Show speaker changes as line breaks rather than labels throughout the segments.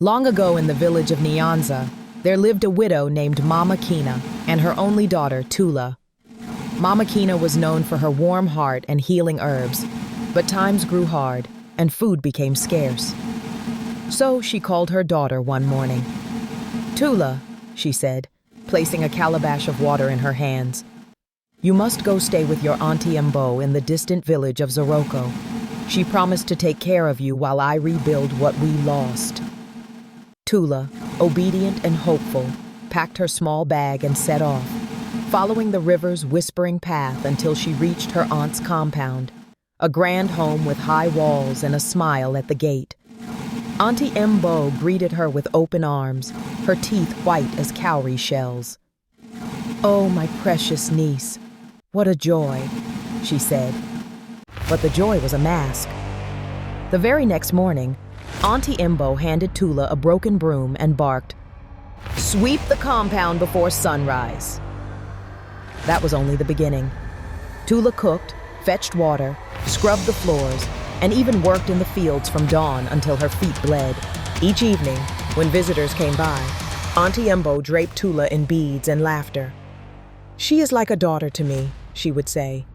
Long ago in the village of Nyanza, there lived a widow named Mama Kina and her only daughter, Tula. Mama Kina was known for her warm heart and healing herbs, but times grew hard and food became scarce. So she called her daughter one morning. "Tula," she said, placing a calabash of water in her hands, "you must go stay with your Auntie Mbo in the distant village of Zoroko. She promised to take care of you while I rebuild what we lost." Tula, obedient and hopeful, packed her small bag and set off, following the river's whispering path until she reached her aunt's compound, a grand home with high walls and a smile at the gate. Auntie Mbo greeted her with open arms, her teeth white as cowrie shells. "Oh, my precious niece, what a joy," she said. But the joy was a mask. The very next morning, Auntie Mbo handed Tula a broken broom and barked, "Sweep the compound before sunrise." That was only the beginning. Tula cooked, fetched water, scrubbed the floors, and even worked in the fields from dawn until her feet bled. Each evening, when visitors came by, Auntie Mbo draped Tula in beads and laughter. "She is like a daughter to me," she would say.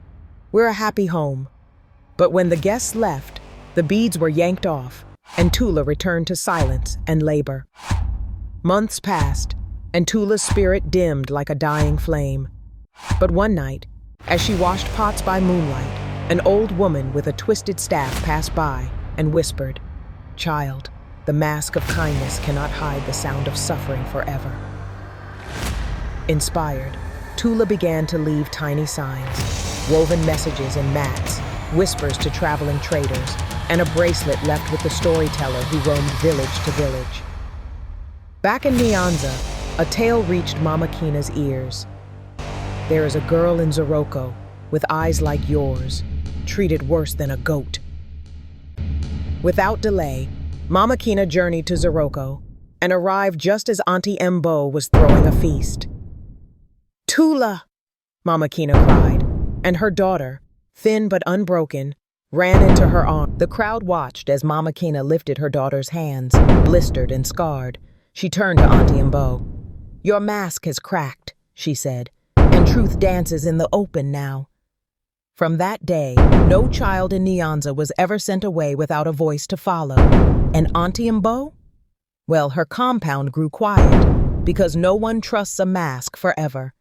"We're a happy home." But when the guests left, the beads were yanked off, and Tula returned to silence and labor. Months passed, and Tula's spirit dimmed like a dying flame. But one night, as she washed pots by moonlight, an old woman with a twisted staff passed by and whispered, "Child, the mask of kindness cannot hide the sound of suffering forever." Inspired, Tula began to leave tiny signs, woven messages in mats, whispers to traveling traders, and a bracelet left with the storyteller who roamed village to village. Back in Nyanza, a tale reached Mama Kina's ears. "There is a girl in Zoroko with eyes like yours, treated worse than a goat." Without delay, Mama Kina journeyed to Zoroko and arrived just as Auntie Mbo was throwing a feast. "Tula!" Mama Kina cried, and her daughter, thin but unbroken, ran into her arms. The crowd watched as Mama Kina lifted her daughter's hands, blistered and scarred. She turned to Auntie Mbo. "Your mask has cracked," she said, "and truth dances in the open now." From that day, no child in Nyanza was ever sent away without a voice to follow. And Auntie Mbo? Well, her compound grew quiet, because no one trusts a mask forever.